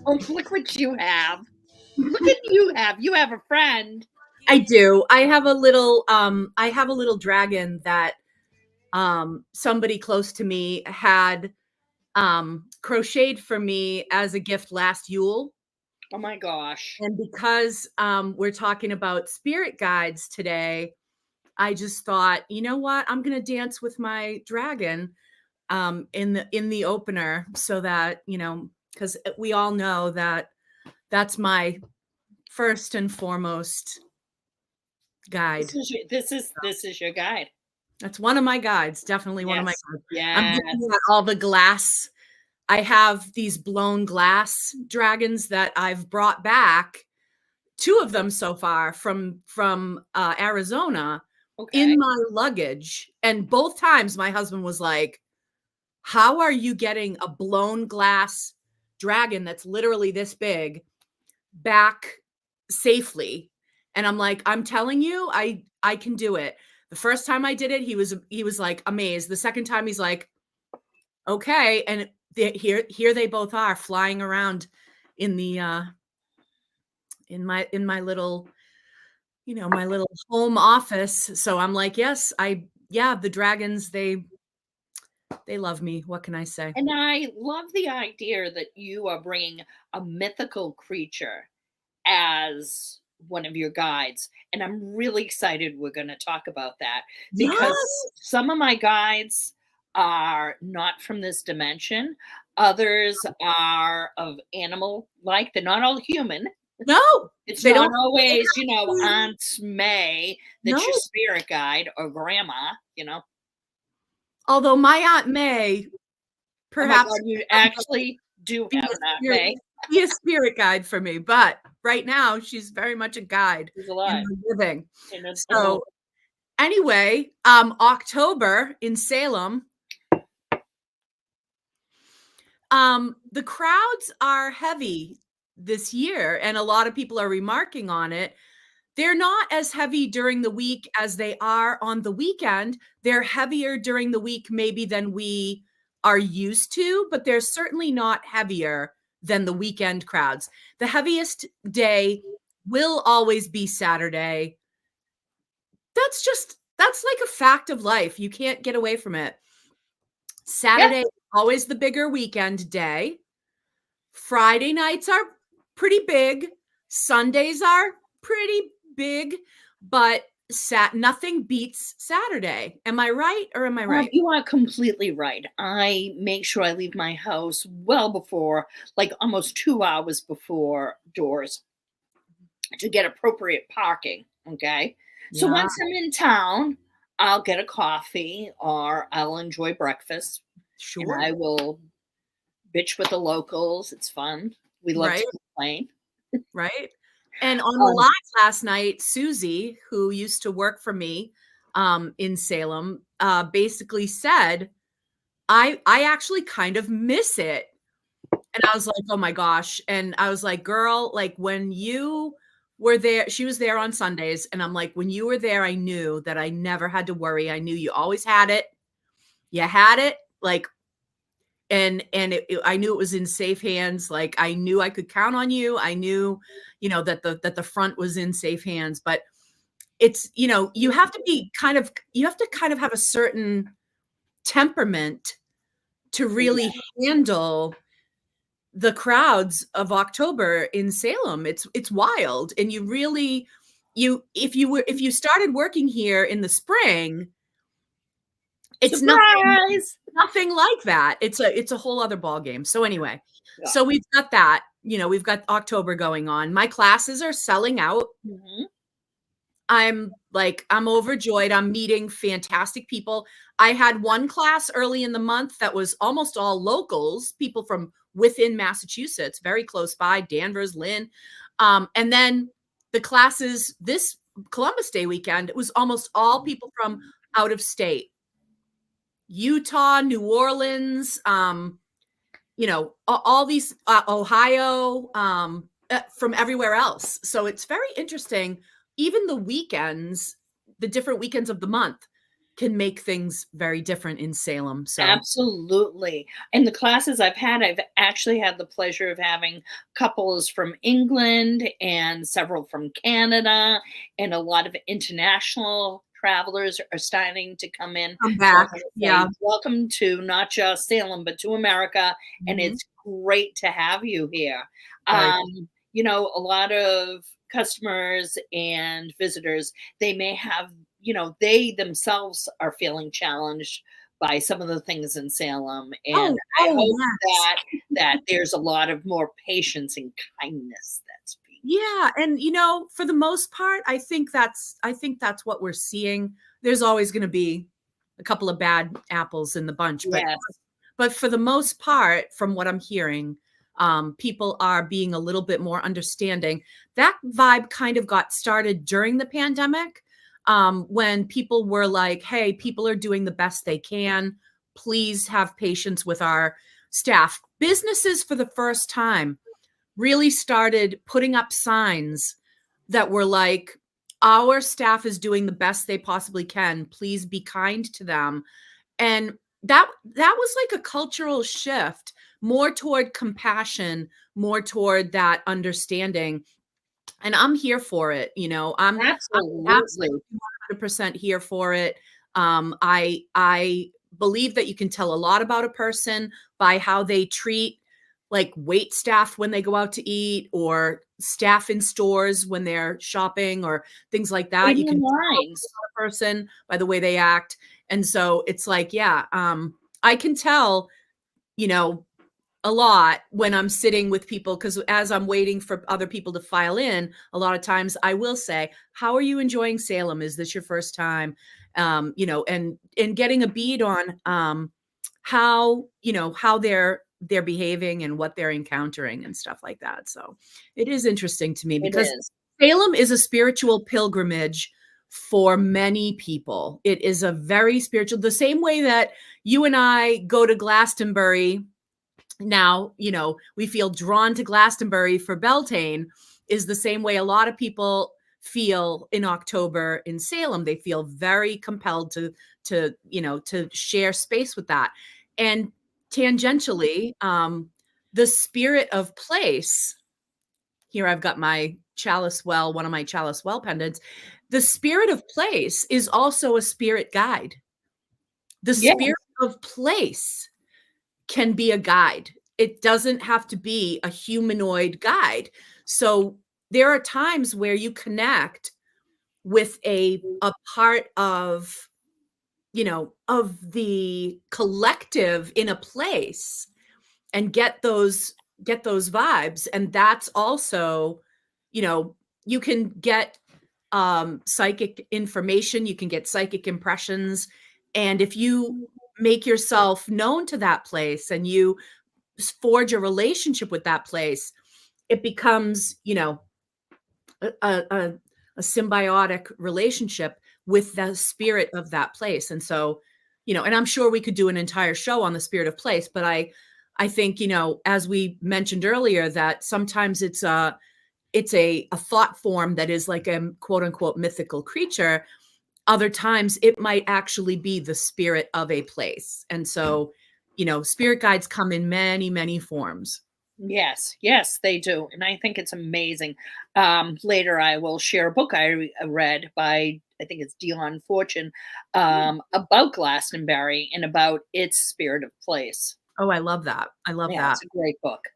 Oh, look what you have. Look at you have. You have a friend. I do. I have a little dragon that somebody close to me had crocheted for me as a gift last Yule. Oh my gosh. And because we're talking about spirit guides today, I just thought, you know what? I'm gonna dance with my dragon in the opener, so that, because we all know that that's my first and foremost guide. This is your guide. That's one of my guides, definitely one of my Yes. guides. I'm Yes. looking at all the glass. I have these blown glass dragons that I've brought back, 2 of them so far from Arizona Okay. in my luggage, and both times my husband was like, "How are you getting a blown glass dragon that's literally this big back safely?" And I'm like, "I'm telling you, I can do it." The first time I did it, he was like amazed. The second time he's like, "Okay." And here they both are flying around in the in my little, my little home office. So I'm like, "Yes, yeah, the dragons, they love me. What can I say?" And I love the idea that you are bringing a mythical creature as one of your guides. And I'm really excited we're going to talk about that because Yes. some of my guides are not from this dimension. Others are of animal like. They're not all human. No, It's they not don't they always, have to. Aunt May that's your No. spirit guide or grandma. Although my Aunt May Oh my perhaps God, you actually do be have a an Aunt spirit May. be a spirit guide for me, but right now she's very much a guide She's in alive. my living. In the So anyway, October in Salem, the crowds are heavy this year, and a lot of people are remarking on it. They're not as heavy during the week as they are on the weekend. They're heavier during the week maybe than we are used to, but they're certainly not heavier than the weekend crowds. The heaviest day will always be Saturday. That's like a fact of life. You can't get away from it. yeah. Saturday, always the bigger weekend day. Friday nights are pretty big. Sundays are pretty big, but nothing beats Saturday. Am I right or am I right? You are completely right. I make sure I leave my house well before, like almost 2 hours before doors to get appropriate parking. Okay. So Yeah, once I'm in town, I'll get a coffee or I'll enjoy breakfast and sure. I will bitch with the locals. It's fun. We love Right, to complain. right. And on the Um, live last night, Susie, who used to work for me in Salem, basically said, I actually kind of miss it. And I was like, "Oh my gosh." And I was like, "Girl, like when you were there," she was there on Sundays, and I'm like, "When you were there, I knew that I never had to worry. I knew you always had it. You had it, like, and I knew it was in safe hands. Like I knew I could count on you. I knew, that the front was in safe hands. But it's, you have to kind of have a certain temperament to really handle the crowds of October in Salem. It's wild. And you really, if you started working here in the spring, it's Surprise! nothing like that. It's a whole other ball game. So anyway, Yeah. so we've got that, we've got October going on. My classes are selling out. Mhm. I'm overjoyed. I'm meeting fantastic people. I had one class early in the month that was almost all locals, people from within Massachusetts, very close by, Danvers, Lynn. And then the classes this Columbus Day weekend, it was almost all people from out of state. Utah, New Orleans, all these, Ohio, from everywhere else. So it's very interesting. Even the weekends, the different weekends of the month, can make things very different in Salem. So, Absolutely. And the classes I've had, I've actually had the pleasure of having couples from England and several from Canada, and a lot of international travelers are starting to come in. come So I back. want to Yeah. say welcome to not just Salem, but to America. And Mhm. it's great to have you here. Very. A lot of customers and visitors, they may have, they themselves are feeling challenged by some of the things in Salem, and I Oh, hope yes. that there's a lot of more patience and kindness that's being Yeah, and for the most part, I think that's what we're seeing. There's always going to be a couple of bad apples in the bunch, but Yes, for the most part, from what I'm hearing, people are being a little bit more understanding. That vibe kind of got started during the pandemic, when people were like, "Hey, people are doing the best they can. Please have patience with our staff." Businesses, for the first time, really started putting up signs that were like, our staff is doing the best they possibly can. Please be kind to them. And that was like a cultural shift, more toward compassion, more toward that understanding. And I'm here for it. I'm absolutely absolutely. 100% here for it. I believe that you can tell a lot about a person by how they treat, like, wait staff when they go out to eat, or staff in stores when they're shopping, or things like that. You Waiting can in tell lines. a person by the way they act. And so it's like, yeah, I can tell, you know, a lot when I'm sitting with people, because as I'm waiting for other people to file in, a lot of times I will say, "How are you enjoying Salem? Is this your first time?" And getting a bead on how they're behaving and what they're encountering and stuff like that. So it is interesting to me It because is. Salem is a spiritual pilgrimage for many people. It is a very spiritual, the same way that you and I go to Glastonbury now, we feel drawn to Glastonbury for Beltane, is the same way a lot of people feel in October in Salem. They feel very compelled to share space with that. And tangentially, the spirit of place, here I've got my chalice well, one of my chalice well pendants. The spirit of place is also a spirit guide. The Yeah. spirit of place can be a guide. It doesn't have to be a humanoid guide. So there are times where you connect with a part of the collective in a place, and get those vibes. And that's also, you know, you can get psychic information, you can get psychic impressions. And if you make yourself known to that place and you forge a relationship with that place, it becomes, a a symbiotic relationship with the spirit of that place. And so, and I'm sure we could do an entire show on the spirit of place, but I think, as we mentioned earlier, that sometimes it's a thought form that is like a quote unquote mythical creature. Other times it might actually be the spirit of a place. And so, spirit guides come in many, many forms. Yes, yes, they do, and I think it's amazing. Later, I will share a book read by, I think it's Dion Fortune, about Glastonbury and about its spirit of place. Oh, I love that. I love Yeah, that. it's a great book.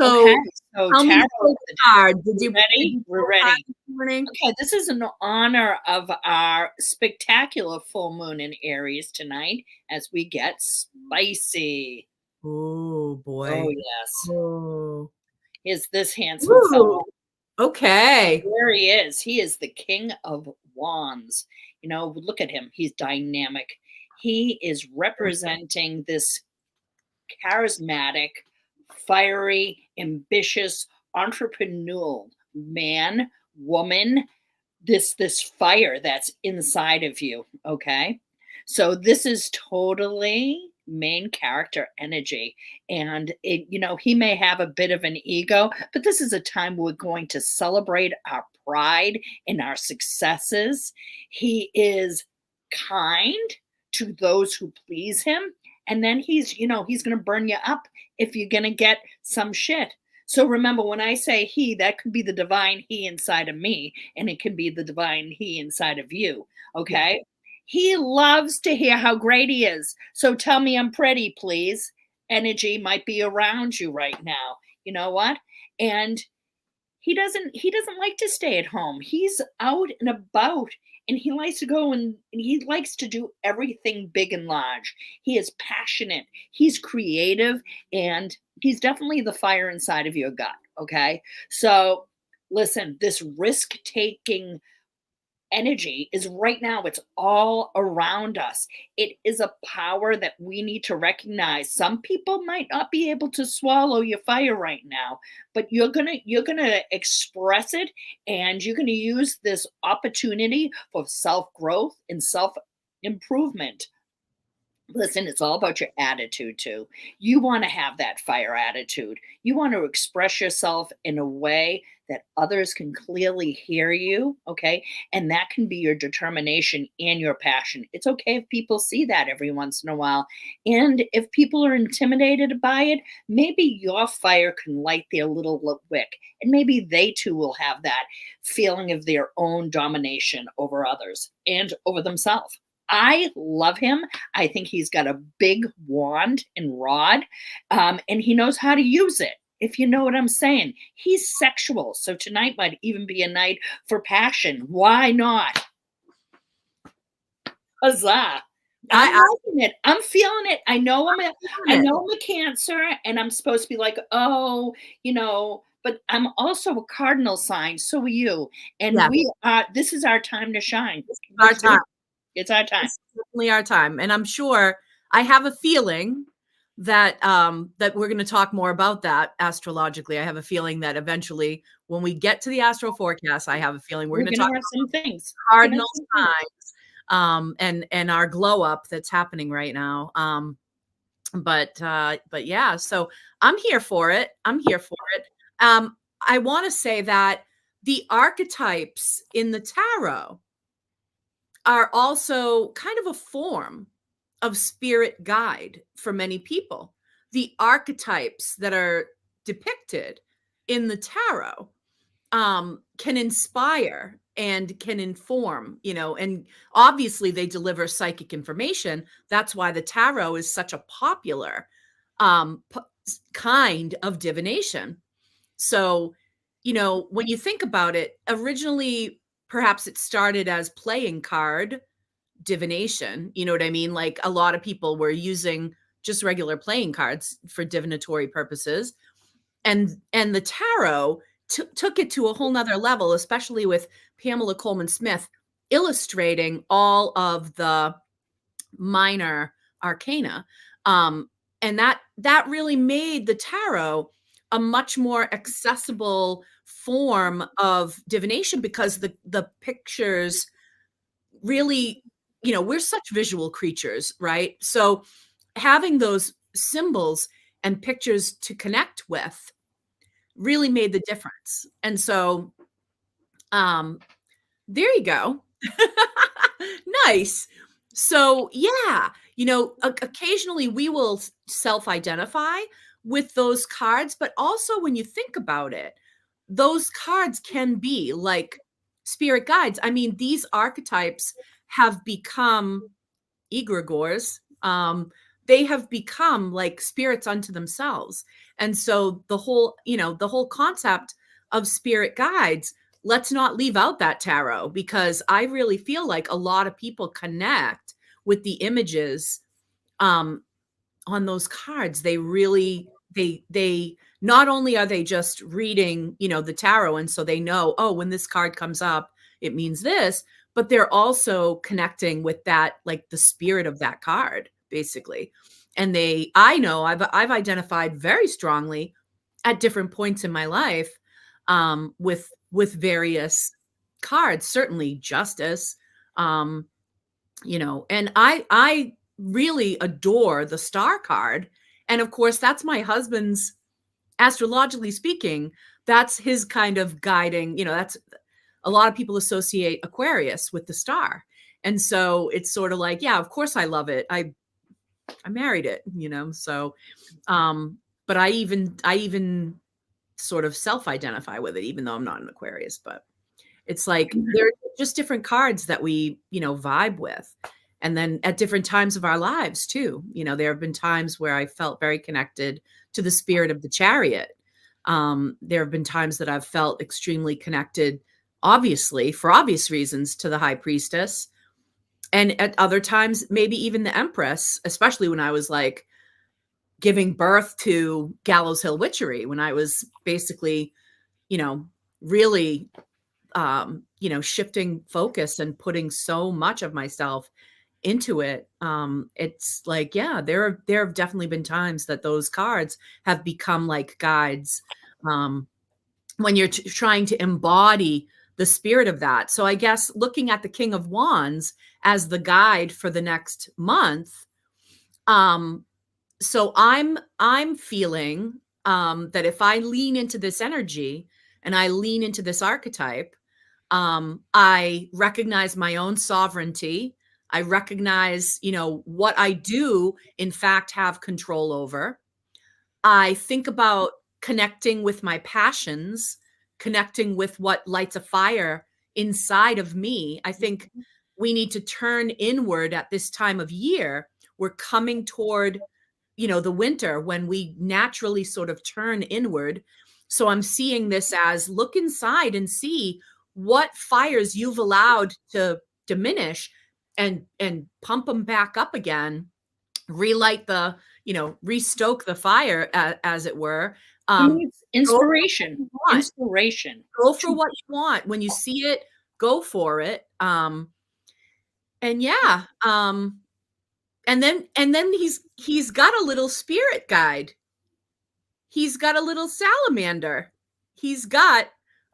Okay, So so tell me tarot. so far, did We're did ready. you We're pull a card ready. this morning? Okay, this is in honor of our spectacular full moon in Aries tonight, as we get spicy. Oh, Oh boy. yes, Oh. is this handsome Ooh, fellow. okay. There he is. He is the king of wands. Look at him. He's dynamic. He is representing this charismatic, fiery, ambitious, entrepreneurial man, woman, this fire that's inside of you, okay? So this is totally main character energy, and he may have a bit of an ego, but this is a time we're going to celebrate our pride and our successes. He is kind to those who please him. And then he's, he's going to burn you up if you're going to get some shit. So remember, when I say he, that could be the divine he inside of me, and it could be the divine he inside of you. Yeah. Okay. He loves to hear how great he is. So tell me I'm pretty, please. Energy might be around you right now. You know what? And he doesn't like to stay at home. He's out and about, and he likes to go and he likes to do everything big and large. He is passionate, he's creative, and he's definitely the fire inside of your gut. Okay. So listen, this risk taking energy is right now, it's all around us. It is a power that we need to recognize. Some people might not be able to swallow your fire right now, but you're going to express it, and you're going to use this opportunity for self-growth and self-improvement. Listen, it's all about your attitude too. You want to have that fire attitude. You want to express yourself in a way that others can clearly hear you, okay? And that can be your determination and your passion. It's okay if people see that every once in a while. And if people are intimidated by it, maybe your fire can light their little wick, and maybe they too will have that feeling of their own domination over others and over themselves. I love him. I think he's got a big wand and rod, and he knows how to use it, if you know what I'm saying. He's sexual. So tonight might even be a night for passion. Why not? Huzzah. I'm liking it. I'm feeling it. I know I'm a Cancer, and I'm supposed to be like, oh, but I'm also a cardinal sign. So are you. And Yeah. this is our time to shine. Our time. It's our time. It's definitely our time. And I'm sure, I have a feeling that that we're going to talk more about that astrologically. I have a feeling that eventually, when we get to the astro forecast, I have a feeling we're going to talk have some things. cardinal signs, and our glow up that's happening right now. But yeah, so I'm here for it. I want to say that the archetypes in the tarot are also kind of a form of spirit guide for many people. The archetypes that are depicted in the tarot can inspire and can inform, and obviously they deliver psychic information. That's why the tarot is such a popular kind of divination. So, when you think about it, originally, perhaps it started as playing card divination. You know what I mean? Like, a lot of people were using just regular playing cards for divinatory purposes. And the tarot took it to a whole nother level, especially with Pamela Coleman Smith illustrating all of the minor arcana. And that really made the tarot a much more accessible form of divination, because the pictures really, we're such visual creatures, right? So having those symbols and pictures to connect with really made the difference. And so there you go. Nice. So yeah, occasionally we will self-identify with those cards, but also when you think about it, those cards can be like spirit guides. I mean, these archetypes have become egregores. They have become like spirits unto themselves. And so the whole concept of spirit guides, let's not leave out that tarot, because I really feel like a lot of people connect with the images on those cards. They really, they not only are they just reading, the tarot, and so they know, oh, when this card comes up, it means this, but they're also connecting with that, like the spirit of that card, basically. And I know I've identified very strongly at different points in my life with various cards, certainly justice, and I really adore the star card. And of course, that's my husband's, astrologically speaking, that's his kind of guiding, that's a lot of people associate Aquarius with the star. And so it's sort of like, yeah, of course I love it. I married it, so but I even sort of self-identify with it, even though I'm not an Aquarius, but it's like they're just different cards that we, vibe with. And then at different times of our lives too, there have been times where I felt very connected to the spirit of the Chariot. There have been times that I've felt extremely connected, obviously, for obvious reasons, to the High Priestess. And at other times, maybe even the Empress, especially when I was like giving birth to Gallows Hill Witchery, when I was basically, really shifting focus and putting so much of myself into it. It's like, yeah, there have definitely been times that those cards have become like guides, when you're trying to embody the spirit of that. So I guess looking at the King of Wands as the guide for the next month, um, so I'm feeling that if I lean into this energy and I lean into this archetype, I recognize my own sovereignty. I recognize, what I do, in fact, have control over. I think about connecting with my passions, connecting with what lights a fire inside of me. I think we need to turn inward at this time of year. We're coming toward, the winter, when we naturally sort of turn inward. So I'm seeing this as look inside and see what fires you've allowed to diminish, and pump them back up again, relight the, restoke the fire, as it were. To me, it's Go for what inspiration. you want. Inspiration. Go for what you want. When you see it, go for it. And yeah, and then he's got a little spirit guide. He's got a little salamander. He's got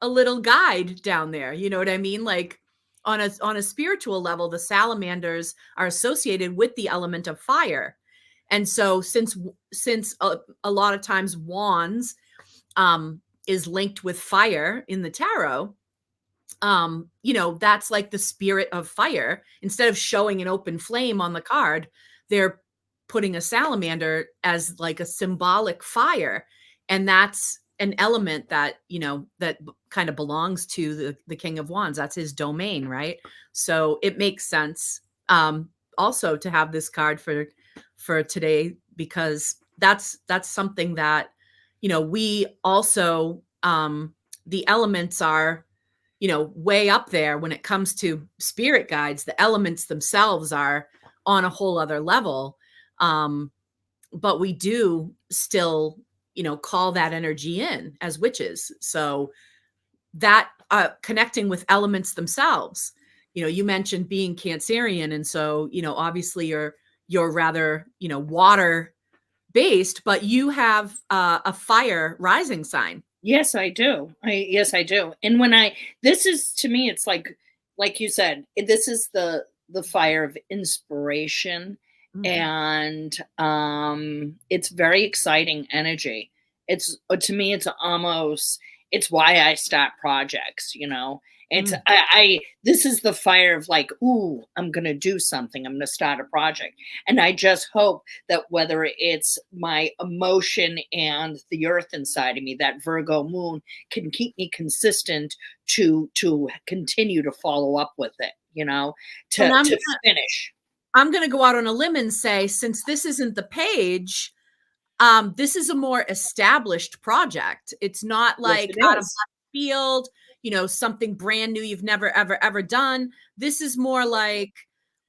a little guide down there. You know what I mean? Like on a spiritual level, the salamanders are associated with the element of fire. And so since a lot of times wands is linked with fire in the tarot, that's like the spirit of fire. Instead of showing an open flame on the card, they're putting a salamander as like a symbolic fire. And that's an element that, that kind of belongs to the King of Wands. That's his domain, right? So it makes sense also to have this card for today, because that's something that, we also, the elements are, way up there when it comes to spirit guides. The elements themselves are on a whole other level. But we do still, call that energy in as witches. So that connecting with elements themselves, you mentioned being Cancerian. And so, obviously you're rather, water based, but you have a fire rising sign. Yes, I do. Yes, I do. And this is, to me, it's like you said, this is the fire of inspiration, Mhm. and it's very exciting energy. It's to me, it's why I start projects. It's Mm. I this is the fire of like, ooh, I'm gonna do something. I'm gonna start a project, and I just hope that whether it's my emotion and the earth inside of me, that Virgo moon can keep me consistent to continue to follow up with it, And to finish. I'm gonna go out on a limb and say, since this isn't the page, this is a more established project. It's not Yes, like it out of is. left field, something brand new you've never, ever, ever done. This is more like,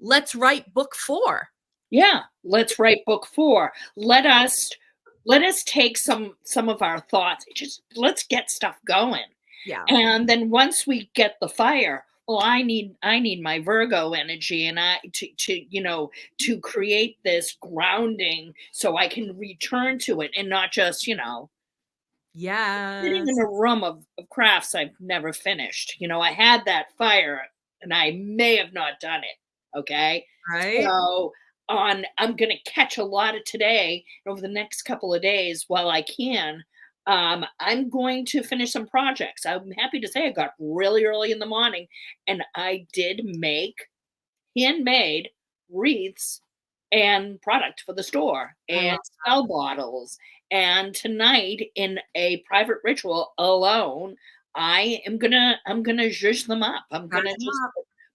let's write book 4. Yeah, let's write book 4. Let us take some of our thoughts. Just let's get stuff going. Yeah. And then once we get the fire, well, I need my Virgo energy, and I to create this grounding so I can return to it and not just, sitting in Yes. a room of crafts I've never finished. I had that fire and I may have not done it. Okay. Right? So I'm gonna catch a lot of today over the next couple of days while I can. I'm going to finish some projects. I'm happy to say I got really early in the morning and I did make handmade wreaths and product for the store I and love spell bottles. And tonight in a private ritual alone, I'm gonna zhuzh them up. I'm that. gonna just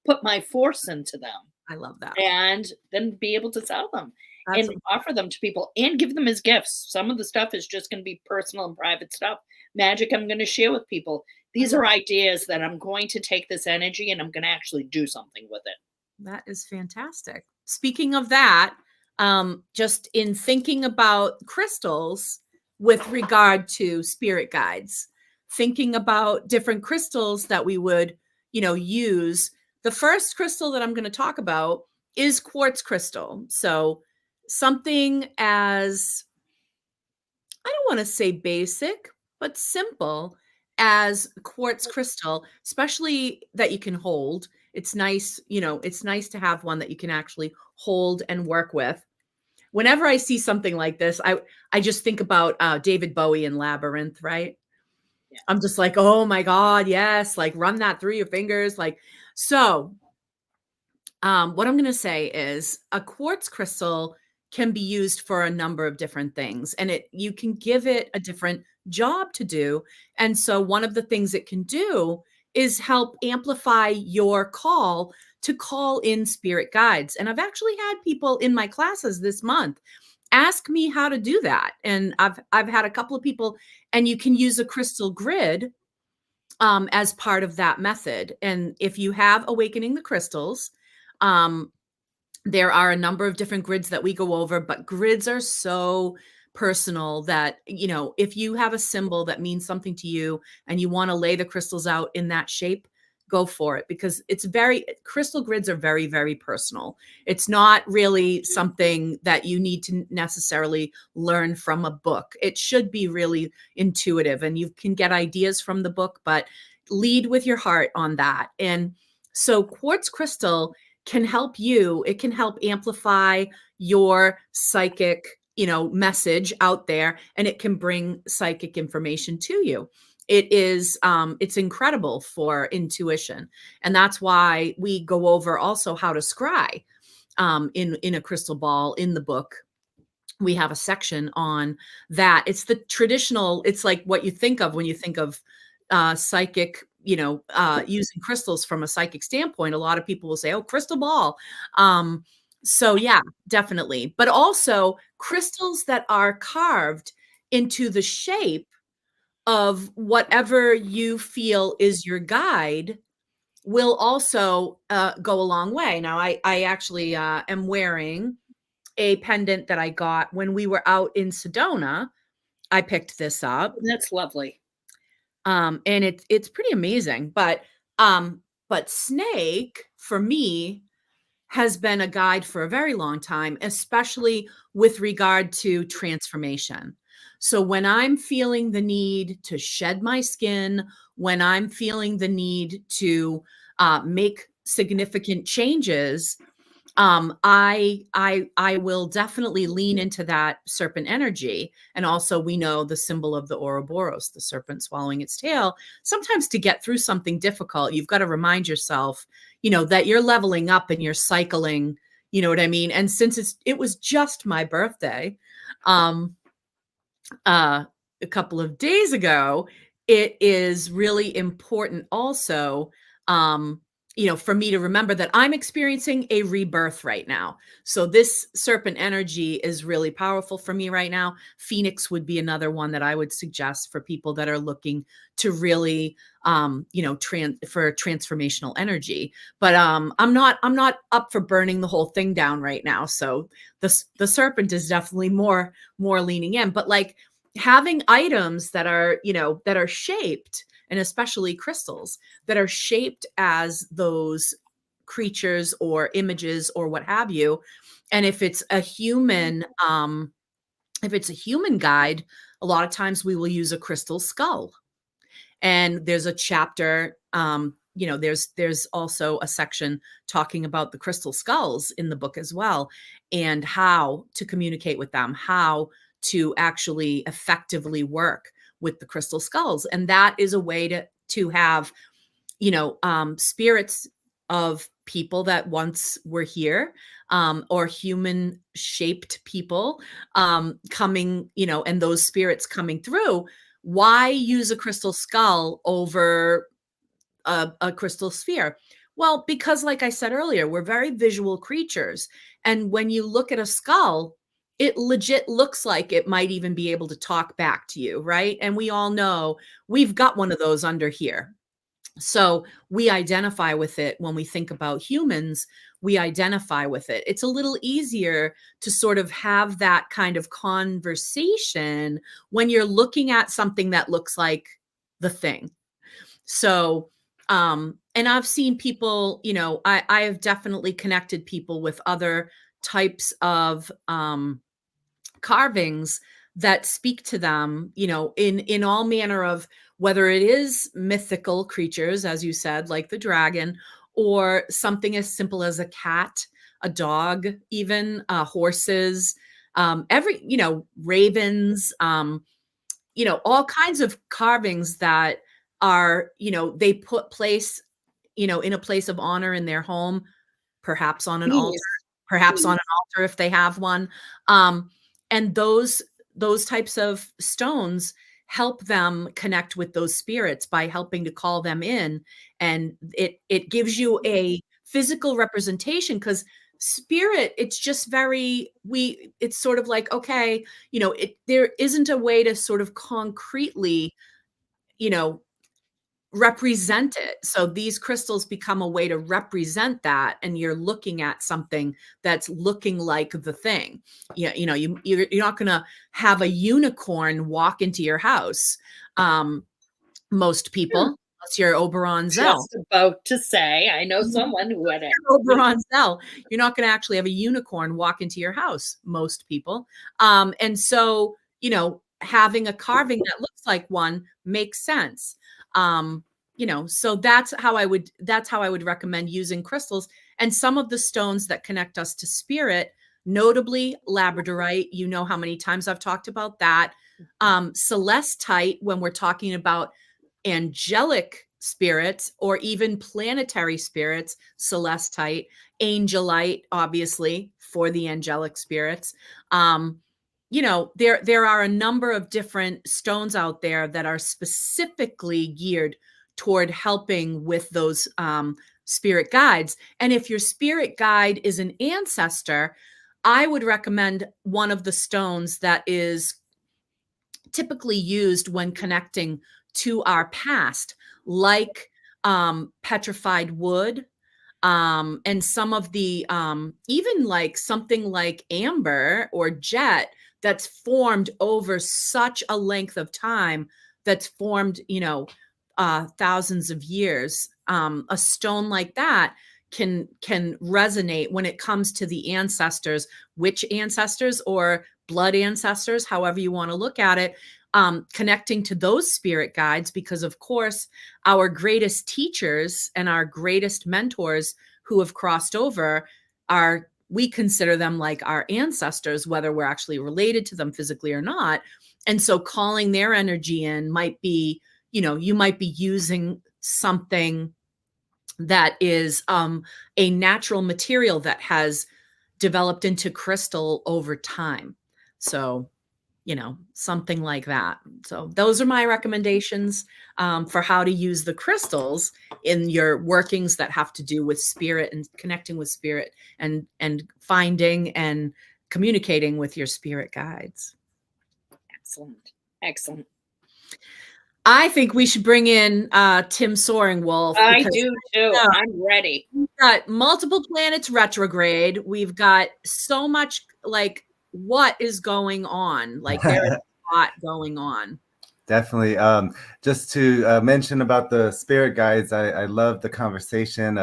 put my force into them I love that. and then be able to sell them That's and offer them to people and give them as gifts. Some of the stuff is just going to be personal and private stuff. Magic, I'm going to share with people. I These love are ideas that I'm going to take this energy and I'm going to actually do something with it. that is fantastic. Speaking of that, just in thinking about crystals with regard to spirit guides, thinking about different crystals that we would, use. The first crystal that I'm going to talk about is quartz crystal. So something as, I don't want to say basic, but simple as quartz crystal, especially that you can hold. It's nice, it's nice to have one that you can actually hold and work with. Whenever I see something like this, I just think about David Bowie in Labyrinth, right? Yeah. I'm just like, oh my God, yes, like run that through your fingers. Like, so what I'm going to say is a quartz crystal can be used for a number of different things, and you can give it a different job to do. And so one of the things it can do is help amplify your call to call in spirit guides. And I've actually had people in my classes this month ask me how to do that. And I've had a couple of people, and you can use a crystal grid as part of that method. And if you have Awakening the Crystals, um, there are a number of different grids that we go over, but grids are so personal that, if you have a symbol that means something to you and you want to lay the crystals out in that shape, go for it, because crystal grids are very, very personal. It's not really something that you need to necessarily learn from a book. It should be really intuitive, and you can get ideas from the book, but lead with your heart on that. And so quartz crystal can help you. It can help amplify your psychic, message out there, and it can bring psychic information to you. It's incredible for intuition. And that's why we go over also how to scry in a crystal ball in the book. We have a section on that. It's the traditional, it's like what you think of when you think of psychic, using crystals from a psychic standpoint. A lot of people will say, oh, crystal ball. So yeah, definitely. But also crystals that are carved into the shape of whatever you feel is your guide will also go a long way. Now, I actually am wearing a pendant that I got when we were out in Sedona. I picked this up. That's lovely. And it's pretty amazing. But snake for me has been a guide for a very long time, especially with regard to transformation. So when I'm feeling the need to shed my skin, when I'm feeling the need to make significant changes, I will definitely lean into that serpent energy. And also, we know the symbol of the Ouroboros, the serpent swallowing its tail. Sometimes to get through something difficult, you've got to remind yourself, that you're leveling up and you're cycling. You know what I mean? And since it was just my birthday, a couple of days ago, it is really important also, for me to remember that I'm experiencing a rebirth right now. So this serpent energy is really powerful for me right now. Phoenix would be another one that I would suggest for people that are looking to really, for transformational energy. But I'm not up for burning the whole thing down right now. So the serpent is definitely more leaning in. But like having items that are, that are shaped, and especially crystals that are shaped as those creatures or images or what have you. And if it's a human guide, a lot of times we will use a crystal skull. And there's a chapter, there's also a section talking about the crystal skulls in the book as well, and how to communicate with them, how to actually effectively work with the crystal skulls. And that is a way to have, spirits of people that once were here, or human shaped people, coming, and those spirits coming through. Why use a crystal skull over a crystal sphere? Well, because like I said earlier, we're very visual creatures. And when you look at a skull, it legit looks like it might even be able to talk back to you, right? And we all know we've got one of those under here. So we identify with it when we think about humans, we identify with it. It's a little easier to sort of have that kind of conversation when you're looking at something that looks like the thing. So, and I've seen people, I have definitely connected people with other types of carvings that speak to them, in all manner of, whether it is mythical creatures, as you said, like the dragon, or something as simple as a cat, a dog, even horses, ravens, all kinds of carvings that are, they put place, in a place of honor in their home, perhaps on an altar, Please. perhaps on an altar if they have one. And those types of stones help them connect with those spirits by helping to call them in. And it gives you a physical representation, because spirit, it's just it's sort of like, okay, there isn't a way to sort of concretely, you know, represent it. So these crystals become a way to represent that, and you're looking at something that's looking like the thing. Yeah, you're not going to have a unicorn walk into your house. Most people, unless you're Oberon Zell. Just about to say, I know someone who had it. Oberon Zell, you're not going to actually have a unicorn walk into your house. Most people, and so having a carving that looks like one makes sense. So that's how I would recommend using crystals. And some of the stones that connect us to spirit, notably labradorite. You know how many times I've talked about that. Celestite, when we're talking about angelic spirits or even planetary spirits, celestite, angelite, obviously for the angelic spirits. There are a number of different stones out there that are specifically geared toward helping with those spirit guides. And if your spirit guide is an ancestor, I would recommend one of the stones that is typically used when connecting to our past, like petrified wood, and some of the even like something like amber or jet that's formed over such a length of time, that's formed thousands of years. A stone like that can resonate when it comes to the ancestors, which ancestors or blood ancestors, however you want to look at it, connecting to those spirit guides, because of course our greatest teachers and our greatest mentors who have crossed over we consider them like our ancestors, whether we're actually related to them physically or not. And so calling their energy in might be, you might be using something that is a natural material that has developed into crystal over time. So something like that. So those are my recommendations for how to use the crystals in your workings that have to do with spirit and connecting with spirit, and finding and communicating with your spirit guides. Excellent. I think we should bring in Tim SoaringWolf. I do too. I'm ready. We've got multiple planets retrograde. We've got so much, like, what is going on? Like, there is a lot going on. Definitely. Just to mention about the spirit guides, I love the conversation.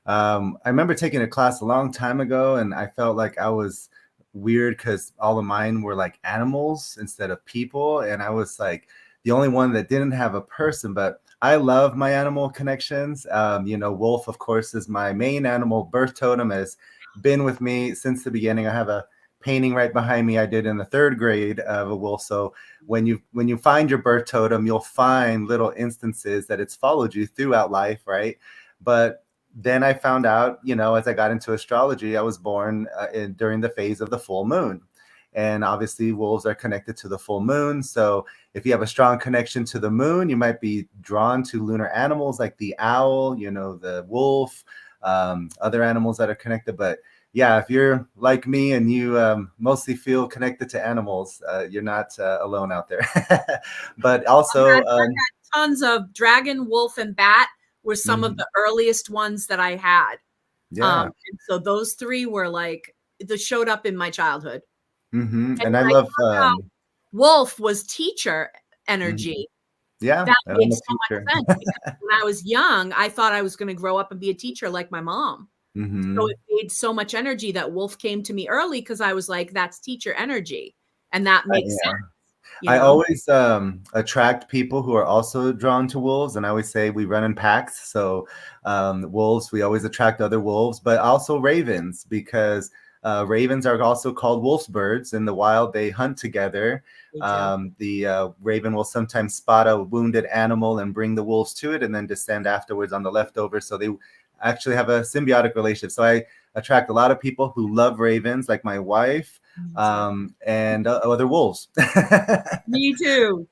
I remember taking a class a long time ago, and I felt like I was weird because all of mine were like animals instead of people. And I was like the only one that didn't have a person, but I love my animal connections. Wolf, of course, is my main animal. Birth totem has been with me since the beginning. I have a painting right behind me I did in the 3rd grade of a wolf. So when you find your birth totem, you'll find little instances that it's followed you throughout life, right? But then I found out, as I got into astrology, I was born during the phase of the full moon. And obviously wolves are connected to the full moon. So if you have a strong connection to the moon, you might be drawn to lunar animals like the owl, the wolf, other animals that are connected. But yeah, if you're like me and you mostly feel connected to animals, you're not alone out there. But also, I've had tons of dragon, wolf, and bat were some of the earliest ones that I had. yeah. And so those three were like, they showed up in my childhood. And I love wolf was teacher energy. Yeah, that and made I'm a so much teacher. sense because when I was young, I thought I was going to grow up and be a teacher like my mom. So it made so much energy that wolf came to me early because I was like, that's teacher energy. And that makes sense. I always attract people who are also drawn to wolves, and I always say we run in packs. So wolves, we always attract other wolves, but also ravens, because ravens are also called wolf's birds. In the wild, they hunt together. The raven will sometimes spot a wounded animal and bring the wolves to it, and then descend afterwards on the leftovers. So they actually have a symbiotic relationship. So I attract a lot of people who love ravens, like my wife, and other wolves. Me too.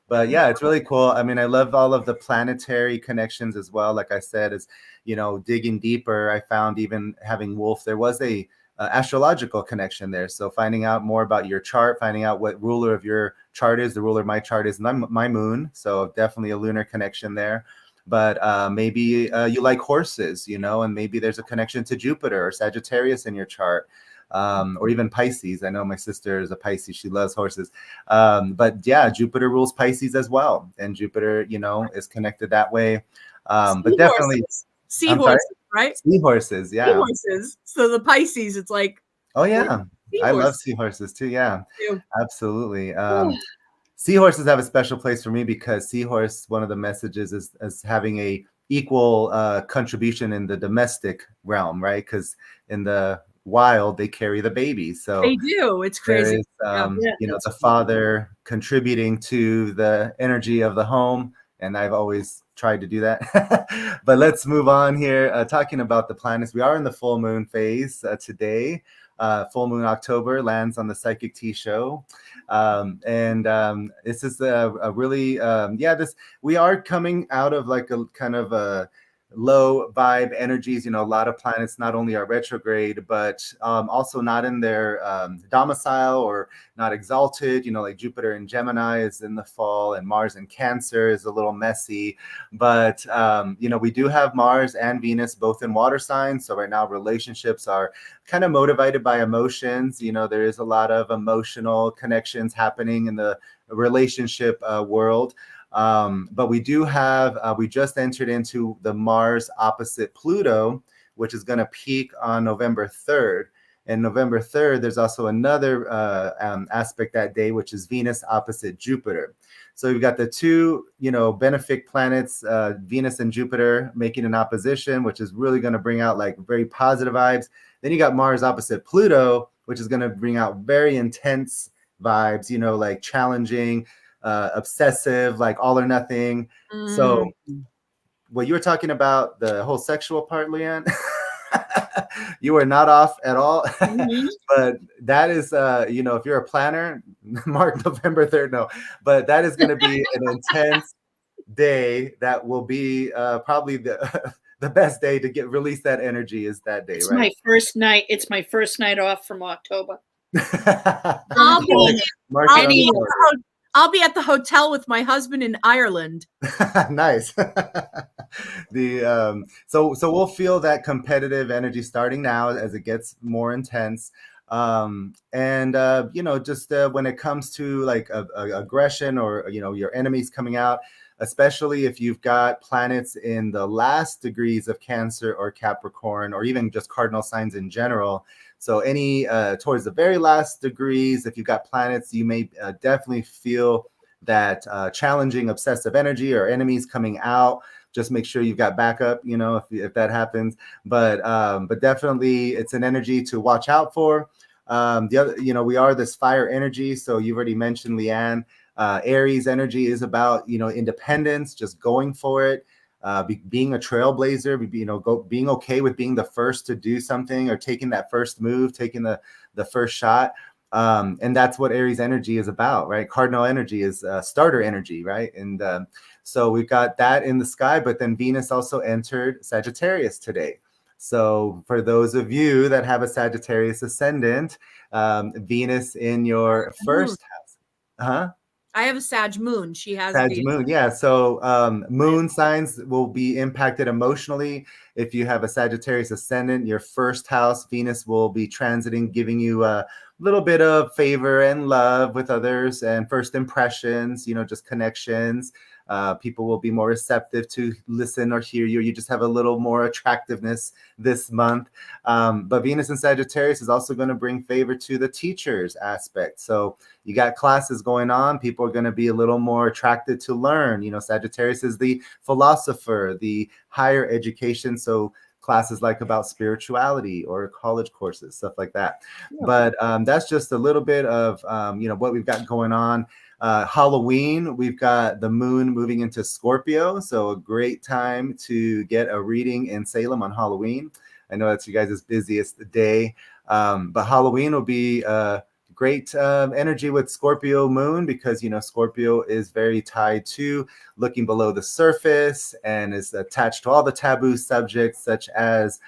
But yeah, it's really cool. I mean, I love all of the planetary connections as well. Like I said, is digging deeper, I found even having wolf, there was a astrological connection there. So finding out more about your chart, finding out what ruler of your chart is, the ruler of my chart is my moon. So definitely a lunar connection there. But maybe you like horses, and maybe there's a connection to Jupiter or Sagittarius in your chart. Or even Pisces. I know my sister is a Pisces. She loves horses. But yeah, Jupiter rules Pisces as well. And Jupiter, is connected that way. But definitely seahorses, right? Seahorses, yeah. Seahorses. So the Pisces, it's like, oh yeah, I love seahorses too. Yeah, absolutely. Seahorses have a special place for me because seahorse, one of the messages is having a equal contribution in the domestic realm, right? Because in the wild, they carry the baby. So they do. It's crazy. There is, the father contributing to the energy of the home. And I've always tried to do that. But let's move on here. Talking about the planets, we are in the full moon phase today. Full moon October lands on the Psychic Tea Show. This is a really, we are coming out of like a kind of a low vibe energies. A lot of planets not only are retrograde, but also not in their domicile or not exalted. Like Jupiter in Gemini is in the fall, and Mars in Cancer is a little messy. But we do have Mars and Venus both in water signs. So right now relationships are kind of motivated by emotions. There is a lot of emotional connections happening in the relationship world. But we do have, we just entered into the Mars opposite Pluto, which is going to peak on November 3rd. And November 3rd, there's also another aspect that day, which is Venus opposite Jupiter. So we've got the two, benefic planets, Venus and Jupiter, making an opposition, which is really going to bring out like very positive vibes. Then you got Mars opposite Pluto, which is going to bring out very intense vibes, like challenging, obsessive, like all or nothing. So what you were talking about, the whole sexual part, Leanne, you were not off at all. But that is, if you're a planner, mark November 3rd. No, but that is going to be an intense day. That will be probably the best day to release that energy is that day. It's right? my first night. It's my first night off from October. I'll be at the hotel with my husband in Ireland. Nice. So we'll feel that competitive energy starting now as it gets more intense. Just when it comes to like aggression or, your enemies coming out, especially if you've got planets in the last degrees of Cancer or Capricorn, or even just cardinal signs in general. So any towards the very last degrees, if you've got planets, you may definitely feel that challenging obsessive energy or enemies coming out. Just make sure you've got backup, if that happens. But definitely it's an energy to watch out for. The other, we are this fire energy. So you've already mentioned, Leanne, Aries energy is about, independence, just going for it. being a trailblazer, being okay with being the first to do something, or taking that first move, taking the first shot. And that's what Aries energy is about, right? Cardinal energy is starter energy, right? And so we've got that in the sky, but then Venus also entered Sagittarius today. So for those of you that have a Sagittarius ascendant, Venus in your first house, huh? I have a Sag moon. She has Sag the moon, yeah. So moon signs will be impacted emotionally. If you have a Sagittarius ascendant, your first house, Venus will be transiting, giving you a little bit of favor and love with others and first impressions, just connections. People will be more receptive to listen or hear you. You just have a little more attractiveness this month. But Venus in Sagittarius is also going to bring favor to the teachers aspect. So you got classes going on. People are going to be a little more attracted to learn. Sagittarius is the philosopher, the higher education. So classes like about spirituality or college courses, stuff like that. Yeah. But that's just a little bit of, what we've got going on. Halloween, we've got the moon moving into Scorpio. So a great time to get a reading in Salem on Halloween. I know that's you guys' busiest day. But Halloween will be great energy with Scorpio moon, because Scorpio is very tied to looking below the surface and is attached to all the taboo subjects such as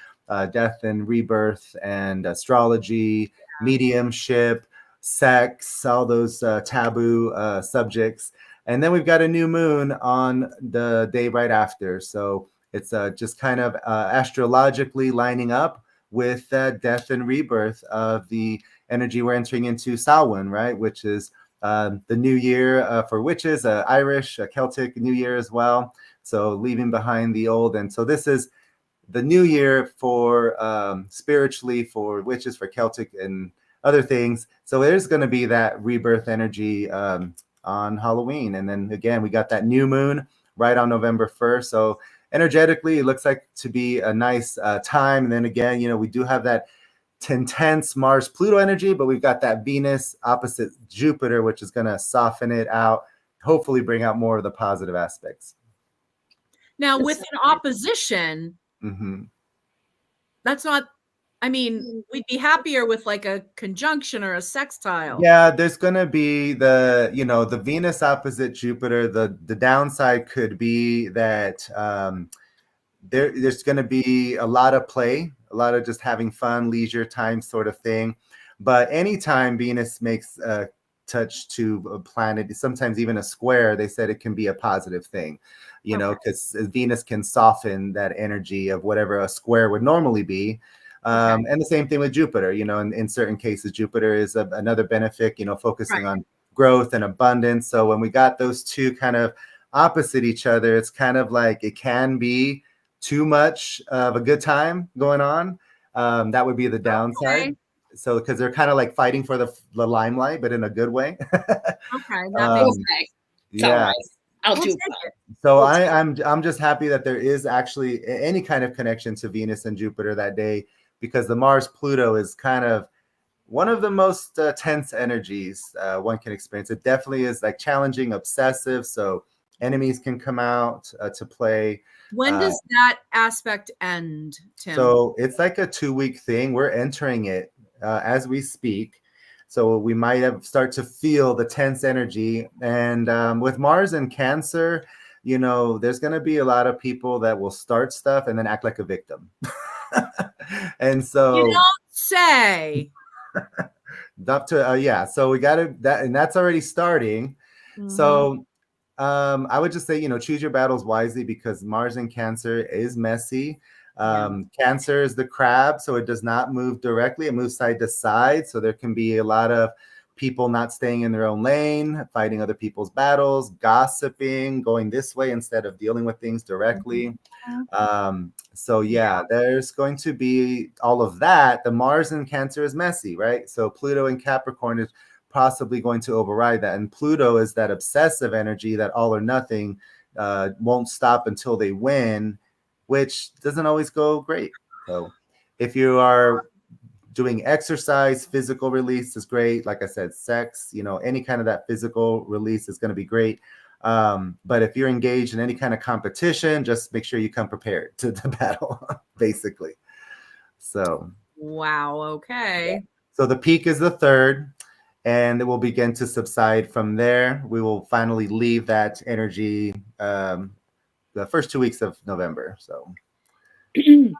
death and rebirth and astrology, mediumship, sex, all those taboo subjects. And then we've got a new moon on the day right after. So it's just kind of astrologically lining up with that death and rebirth of the energy we're entering into Samhain, right? Which is the new year for witches, Irish, Celtic New Year as well. So leaving behind the old. And so this is the new year for spiritually, for witches, for Celtic and other things. So there's going to be that rebirth energy on Halloween. And then again, we got that new moon right on November 1st. So energetically, it looks like to be a nice time. And then again, we do have that intense Mars-Pluto energy, but we've got that Venus opposite Jupiter, which is going to soften it out, hopefully bring out more of the positive aspects. Now, with an opposition, that's not, we'd be happier with like a conjunction or a sextile. Yeah, there's going to be the Venus opposite Jupiter. The downside could be that there's going to be a lot of play, a lot of just having fun, leisure time sort of thing. But anytime Venus makes a touch to a planet, sometimes even a square, they said it can be a positive thing, because Venus can soften that energy of whatever a square would normally be. And the same thing with Jupiter, in certain cases, Jupiter is another benefic, focusing on growth and abundance. So when we got those two kind of opposite each other, it's kind of like it can be too much of a good time going on. That would be the downside. Okay. So because they're kind of like fighting for the limelight, but in a good way. Okay, that makes sense. Yeah. Right. I'll do it. So I'm just happy that there is actually any kind of connection to Venus and Jupiter that day, because the Mars-Pluto is kind of one of the most tense energies one can experience. It definitely is like challenging, obsessive. So enemies can come out to play. When does that aspect end, Tim? So it's like a 2-week thing. We're entering it as we speak. So we might start to feel the tense energy. And with Mars and Cancer, there's going to be a lot of people that will start stuff and then act like a victim. And so you don't say. Up to so we got that, and that's already starting. So I would just say, choose your battles wisely, because Mars in Cancer is messy. Cancer is the crab, so it does not move directly. It moves side to side. So there can be a lot of people not staying in their own lane, fighting other people's battles, gossiping, going this way instead of dealing with things directly. So there's going to be all of that. The Mars in Cancer is messy, right? So Pluto in Capricorn is possibly going to override that. And Pluto is that obsessive energy, that all or nothing, won't stop until they win, which doesn't always go great. So if you are doing exercise, physical release is great. Like I said, sex, any kind of that physical release is going to be great. But if you're engaged in any kind of competition, just make sure you come prepared to the battle, basically. So, Wow. Okay. so the peak is the 3rd, and it will begin to subside from there. We will finally leave that energy the first 2 weeks of November. So,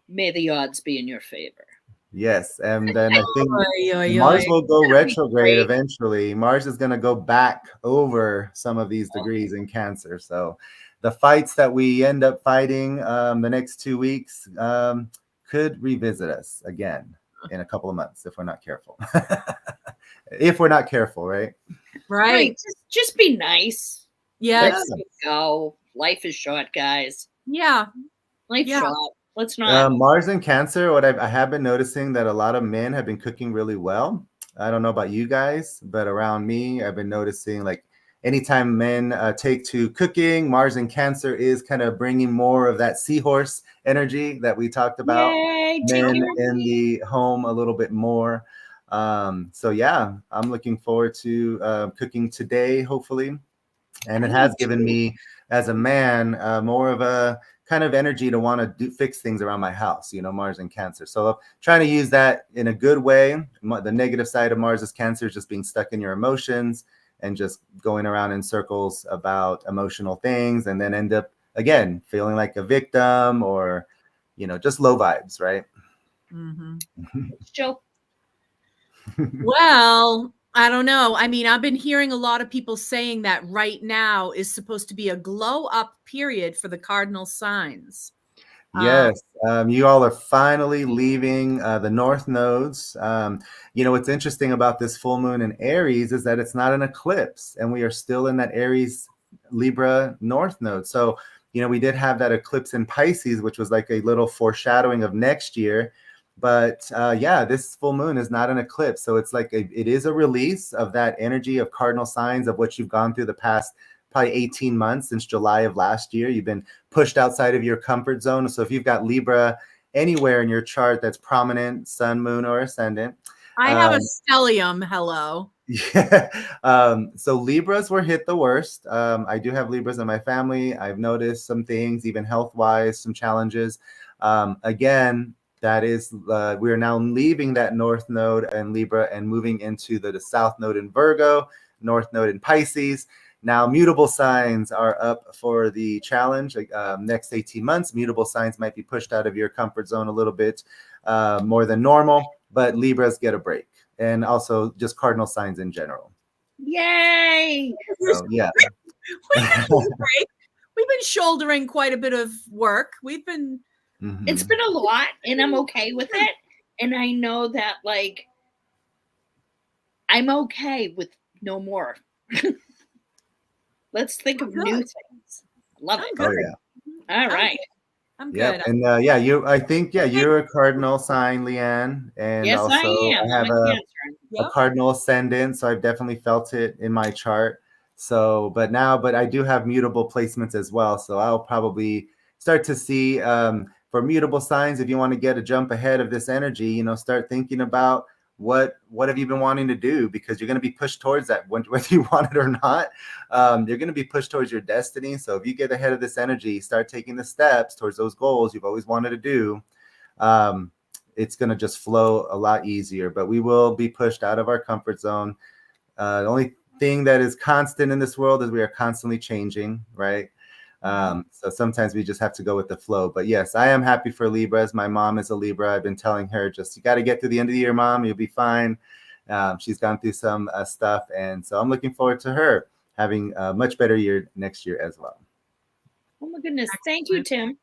May the odds be in your favor. yes, and then I think Oy, oy, Mars oy. will go That'd be retrograde great. eventually. Mars is going to go back over some of these degrees in Cancer. So the fights that we end up fighting the next 2 weeks could revisit us again in a couple of months if we're not careful. If we're not careful, right? Right. Just be nice. Yes. Let it go. Life is short, guys. Yeah. Life's Yeah. short. Let's not. Mars and Cancer, I have been noticing that a lot of men have been cooking really well. I don't know about you guys, but around me, I've been noticing like anytime men take to cooking, Mars and Cancer is kind of bringing more of that seahorse energy that we talked about. Yay, take Men care of in me. the home a little bit more. So yeah, I'm looking forward to cooking today, hopefully. And it has given me, as a man, more of a kind of energy to want to fix things around my house, Mars and Cancer. So I'm trying to use that in a good way. The negative side of Mars is Cancer is just being stuck in your emotions and just going around in circles about emotional things, and then end up, again, feeling like a victim or, just low vibes, right? Joe. Well, I don't know. I mean, I've been hearing a lot of people saying that right now is supposed to be a glow up period for the cardinal signs. Yes, you all are finally leaving the north nodes. What's interesting about this full moon in Aries is that it's not an eclipse, and we are still in that Aries Libra north node. So, we did have that eclipse in Pisces, which was like a little foreshadowing of next year. But this full moon is not an eclipse. So it's like it is a release of that energy of cardinal signs of what you've gone through the past probably 18 months since July of last year. You've been pushed outside of your comfort zone. So if you've got Libra anywhere in your chart that's prominent, sun, moon, or ascendant. I have a stellium. Hello. Yeah. So Libras were hit the worst. I do have Libras in my family. I've noticed some things, even health-wise, some challenges. Again, that is, we are now leaving that north node in Libra and moving into the south node in Virgo, north node in Pisces. Now, mutable signs are up for the challenge. Next 18 months, mutable signs might be pushed out of your comfort zone a little bit more than normal, but Libras get a break. And also just cardinal signs in general. Yay! So, yeah. We've been shouldering quite a bit of work. We've been... It's been a lot, and I'm okay with it. And I know that, like, I'm okay with no more. Let's think of new things. Love it. Oh, yeah. All right. I'm good. Yep. And you're a cardinal sign, Leanne. And yes, also I am. I have Yep. a cardinal ascendant, so I've definitely felt it in my chart. So, but I do have mutable placements as well. So I'll probably start to see for mutable signs, if you want to get a jump ahead of this energy, start thinking about what have you been wanting to do, because you're going to be pushed towards that whether you want it or not. You're going to be pushed towards your destiny. So if you get ahead of this energy, start taking the steps towards those goals you've always wanted to do. It's going to just flow a lot easier, but we will be pushed out of our comfort zone. The only thing that is constant in this world is we are constantly changing, right? So sometimes we just have to go with the flow. But yes, I am happy for Libras. My mom is a Libra. I've been telling her, you got to get through the end of the year, Mom. You'll be fine. She's gone through some stuff. And so I'm looking forward to her having a much better year next year as well. Oh my goodness. Thank you, Tim.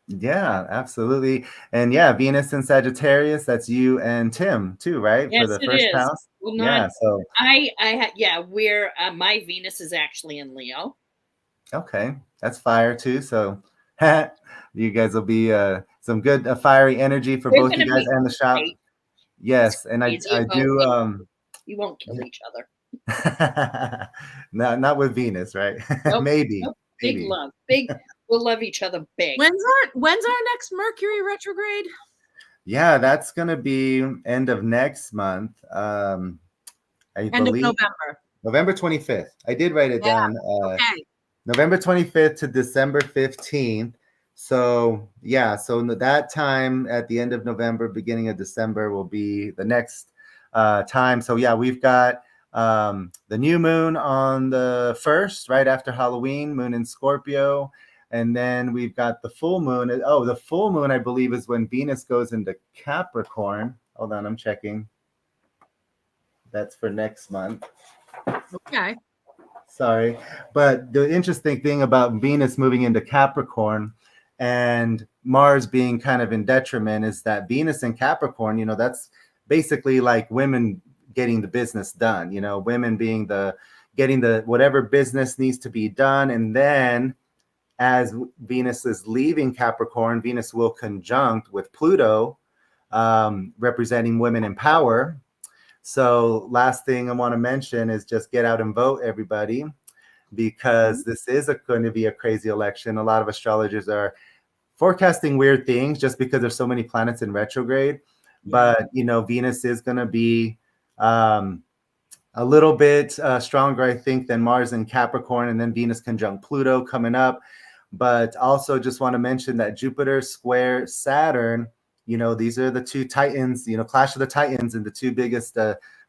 Yeah, absolutely. And yeah, Venus and Sagittarius, that's you and Tim too, right? Yes, for the it first is. house. Well, yeah. So we're my Venus is actually in Leo. Okay, that's fire too. So you guys will be some good fiery energy for both you guys and the shop. Great. Yes, and I do. You won't kill each other. not with Venus, right? Nope, Maybe. Nope. Big love. We'll love each other big. When's our next Mercury retrograde? Yeah, that's gonna be end of next month. I believe of November. November 25th. I did write it down. Okay. November 25th to December 15th. So yeah, so that time at the end of November, beginning of December will be the next time. So yeah, we've got the new moon on the 1st, right after Halloween, moon in Scorpio. And then we've got the full moon. Oh, the full moon, I believe, is when Venus goes into Capricorn. Hold on, I'm checking. That's for next month. Okay. Sorry. But the interesting thing about Venus moving into Capricorn and Mars being kind of in detriment is that Venus in Capricorn, that's basically like women getting the business done, women being getting the whatever business needs to be done. And then as Venus is leaving Capricorn, Venus will conjunct with Pluto, representing women in power. So last thing I want to mention is just get out and vote, everybody, because this is going to be a crazy election. A lot of astrologers are forecasting weird things just because there's so many planets in retrograde. But, Venus is going to be a little bit stronger, I think, than Mars in Capricorn, and then Venus conjunct Pluto coming up. But also just want to mention that Jupiter square Saturn, these are the two titans, clash of the titans and the two biggest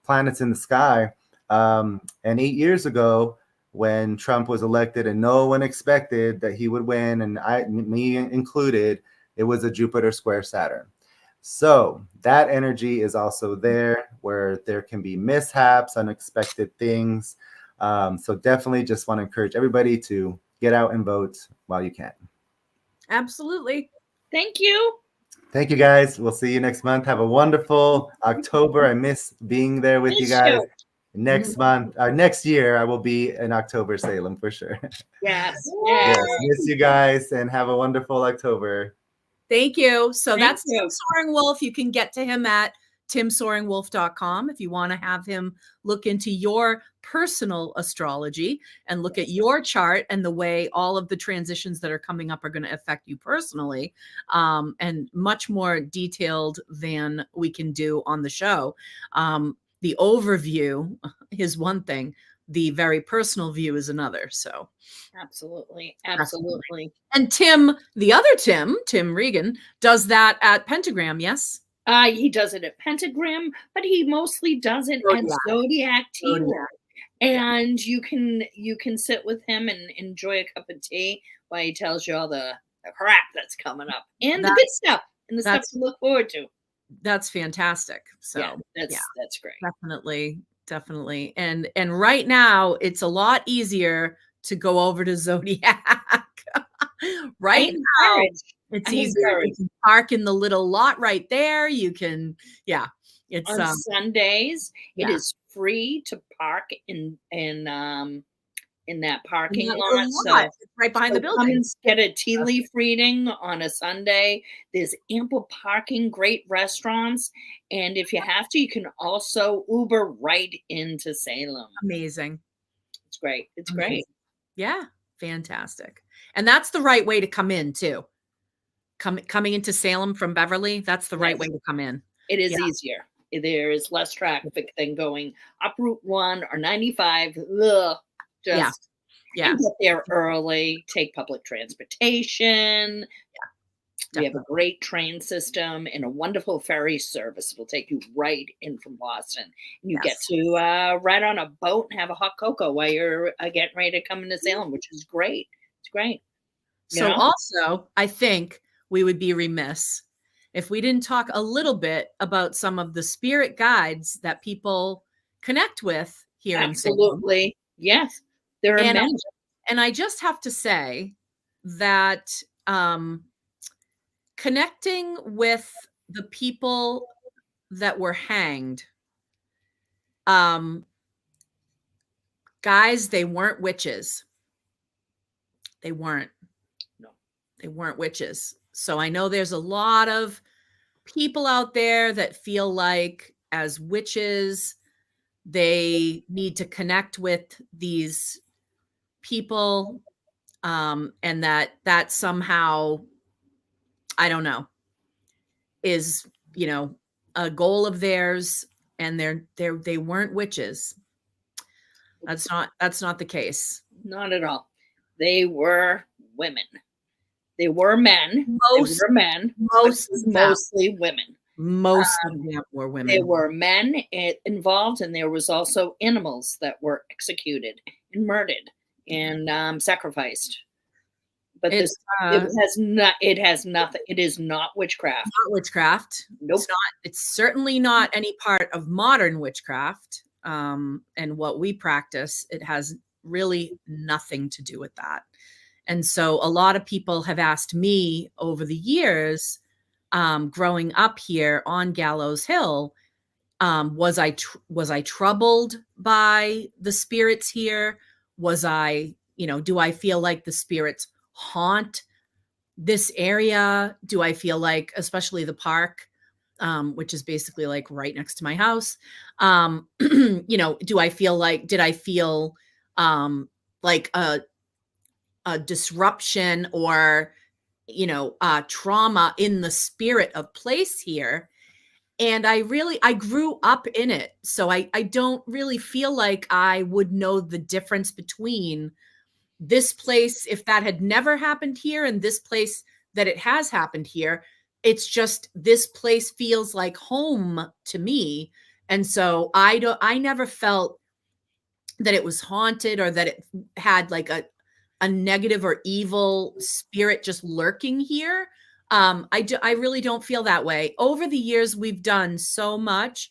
planets in the sky. And 8 years ago, when Trump was elected and no one expected that he would win, and me included, it was a Jupiter square Saturn. So that energy is also there where there can be mishaps, unexpected things. So definitely just want to encourage everybody to get out and vote while you can. Absolutely. Thank you. Thank you, guys. We'll see you next month. Have a wonderful October. I miss being there with you guys. Next month, or next year, I will be in October, Salem, for sure. Yes. Yes. Miss you guys, and have a wonderful October. Thank you. So that's you. Tim Soaring Wolf. You can get to him at timsoaringwolf.com if you want to have him look into your personal astrology and look at your chart and the way all of the transitions that are coming up are going to affect you personally, and much more detailed than we can do on the show. The overview is one thing. The very personal view is another. So Absolutely. And Tim, the other Tim Regan, does that at Pentagram, yes? He does it at Pentagram, but he mostly does it at Zodiac TV. And you can sit with him and enjoy a cup of tea while he tells you all the crap that's coming up and the good stuff and the stuff to look forward to. That's fantastic. So that's great. Definitely. And right now it's a lot easier to go over to Zodiac. Right now it's easier. You can park in the little lot right there. You can, it's on Sundays. It is free to park in that parking lot. So right behind the building. Come and get a tea leaf reading on a Sunday. There's ample parking, great restaurants, and if you have to, you can also Uber right into Salem. Amazing. It's great. It's great. Yeah, fantastic. And that's the right way to come in too. Coming into Salem from Beverly, that's the right way to come in. It is easier. There is less traffic than going up Route 1 or 95. And get there early, take public transportation. We have a great train system and a wonderful ferry service. It'll take you right in from Boston. And you get to ride on a boat and have a hot cocoa while you're getting ready to come into Salem, which is great. It's great. So also, I think we would be remiss if we didn't talk a little bit about some of the spirit guides that people connect with here in Salem. Absolutely. Yes. There are many. And I just have to say that connecting with the people that were hanged, guys, they weren't witches. They weren't. No. They weren't witches. So I know there's a lot of people out there that feel like as witches, they need to connect with these people, and that somehow, I don't know, is, a goal of theirs, and they weren't witches. That's not the case. Not at all. They were women. They were men. Most They were men, but it most was of them, mostly women. most of them were There women. were men involved, and there was also animals that were executed and murdered and sacrificed. But It's it has nothing. It is not witchcraft. not witchcraft. Nope. It's certainly not any part of modern witchcraft. And what we practice, it has really nothing to do with that. And so a lot of people have asked me over the years, growing up here on Gallows Hill, was I troubled by the spirits here? Was I, do I feel like the spirits haunt this area? Do I feel like, especially the park, which is basically like right next to my house, do I feel like, did I feel like a disruption or, trauma in the spirit of place here? And I grew up in it. So I don't really feel like I would know the difference between this place, if that had never happened here, and this place that it has happened here. It's just, this place feels like home to me. And so I never felt that it was haunted or that it had like a negative or evil spirit just lurking here. I really don't feel that way. Over the years, we've done so much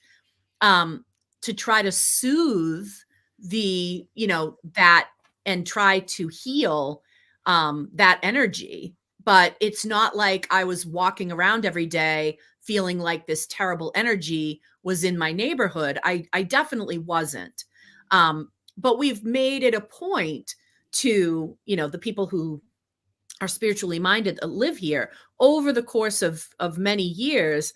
to try to soothe that and try to heal that energy. But it's not like I was walking around every day feeling like this terrible energy was in my neighborhood. I definitely wasn't. But we've made it a point to, the people who are spiritually minded that live here over the course of many years.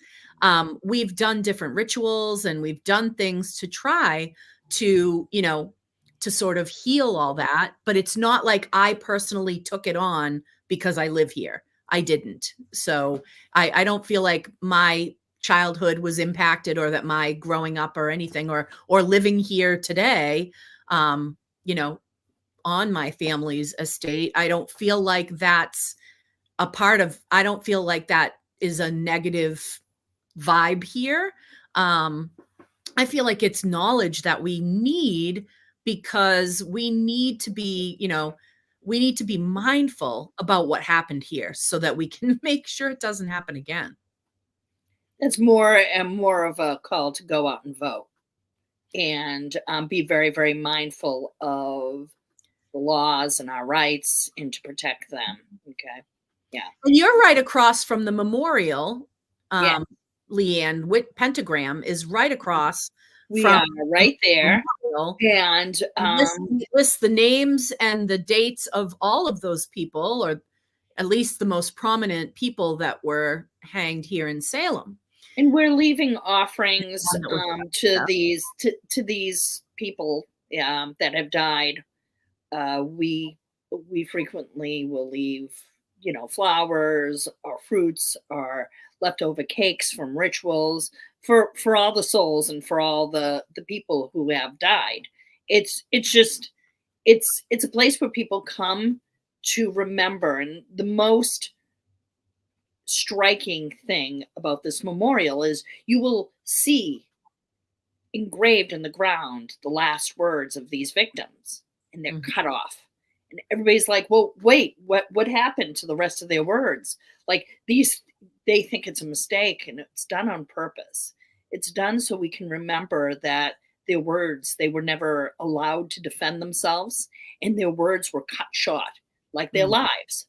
We've done different rituals and we've done things to try to, to sort of heal all that. But it's not like I personally took it on because I live here. I didn't. So I don't feel like my childhood was impacted or that my growing up or anything or living here today, on my family's estate. I don't feel like that's I don't feel like that is a negative vibe here. I feel like it's knowledge that we need because we need to be, mindful about what happened here so that we can make sure it doesn't happen again. It's more and more of a call to go out and vote and be very, very mindful of the laws and our rights and to protect them. Okay. Yeah. And you're right across from the memorial. Yeah. Leanne, Pentagram is right across. We are right there. Memorial. And list the names and the dates of all of those people, or at least the most prominent people that were hanged here in Salem. And we're leaving offerings to these people that have died. We frequently will leave, flowers or fruits or leftover cakes from rituals for all the souls and for all the people who have died. It's a place where people come to remember. And the most striking thing about this memorial is you will see engraved in the ground the last words of these victims, and they're cut off. And everybody's like, well, wait, what happened to the rest of their words? Like they think it's a mistake, and it's done on purpose. It's done so we can remember that their words, they were never allowed to defend themselves, and their words were cut short, like their lives.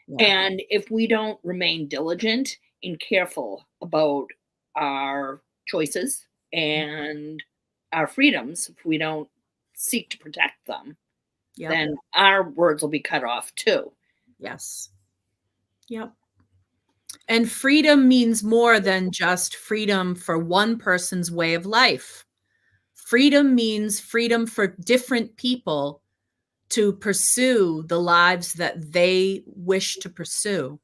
Yeah. And if we don't remain diligent and careful about our choices and our freedoms, if we don't seek to protect them, then our words will be cut off too. Yes. Yep. And freedom means more than just freedom for one person's way of life. Freedom means freedom for different people to pursue the lives that they wish to pursue.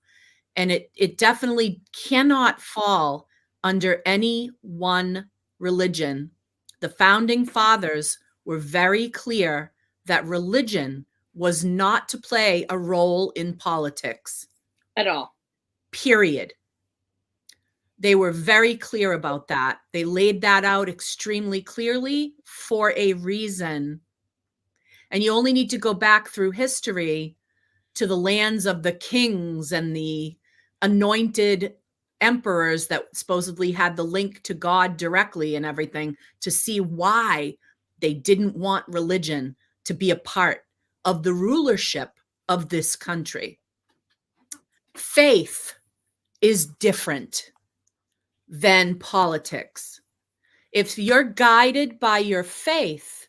And it definitely cannot fall under any one religion. The founding fathers were very clear that religion was not to play a role in politics. At all. Period. They were very clear about that. They laid that out extremely clearly for a reason. And you only need to go back through history to the lands of the kings and the anointed emperors that supposedly had the link to God directly and everything to see why they didn't want religion to be a part of the rulership of this country. Faith is different than politics. If you're guided by your faith,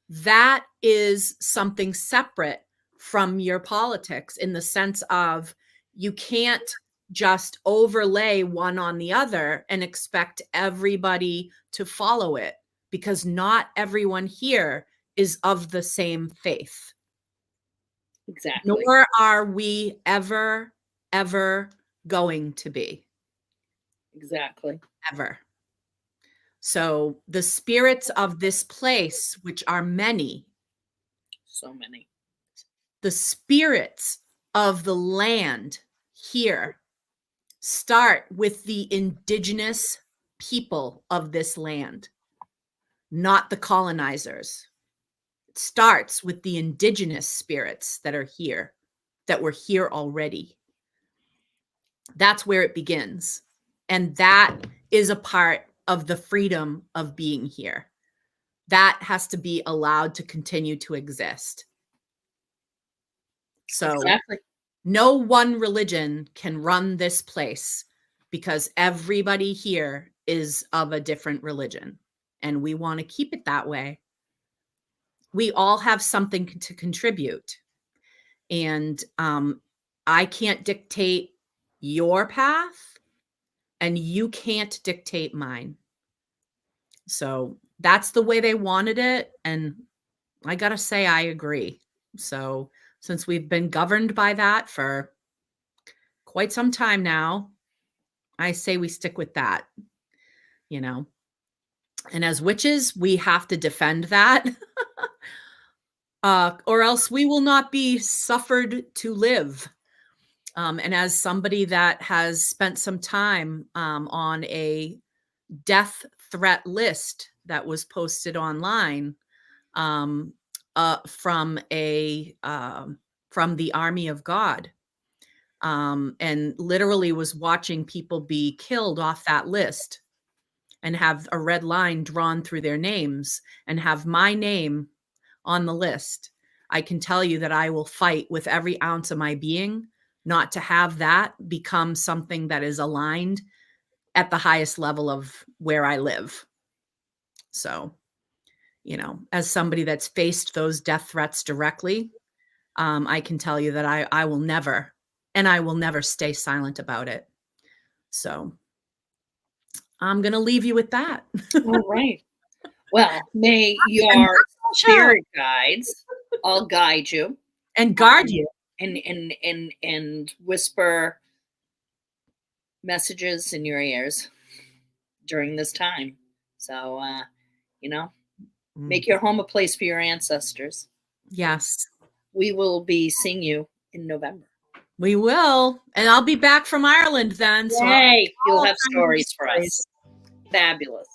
that is something separate from your politics, in the sense of you can't just overlay one on the other and expect everybody to follow it, because not everyone here is of the same faith. Exactly. Nor are we ever going to be. Exactly. Ever. So the spirits of this place, which are many, So many. the spirits of the land here start with the indigenous people of this land, not the colonizers. It starts with the indigenous spirits that are here, that were here already. That's where it begins. And that is a part of the freedom of being here. That has to be allowed to continue to exist. So Exactly. no one religion can run this place, because everybody here is of a different religion, and we want to keep it that way. We all have something to contribute, and I can't dictate your path, and you can't dictate mine. So that's the way they wanted it, and I gotta say, I agree. So since we've been governed by that for quite some time now, I say we stick with that, you know. And as witches, we have to defend that, or else we will not be suffered to live. And as somebody that has spent some time on a death threat list that was posted online from the Army of God, and literally was watching people be killed off that list, and have a red line drawn through their names, and have my name on the list, I can tell you that I will fight with every ounce of my being not to have that become something that is aligned at the highest level of where I live. So, you know, as somebody that's faced those death threats directly, I can tell you that I will never, and I will never stay silent about it. So I'm going to leave you with that. All right. Well, may your spirit guides all guide you And guard you. and whisper messages in your ears during this time. So, you know, make your home a place for your ancestors. Yes, We will be seeing you in November. we will. And I'll be back from Ireland then. So Yay! You'll all have kinds of stories for us. Fabulous.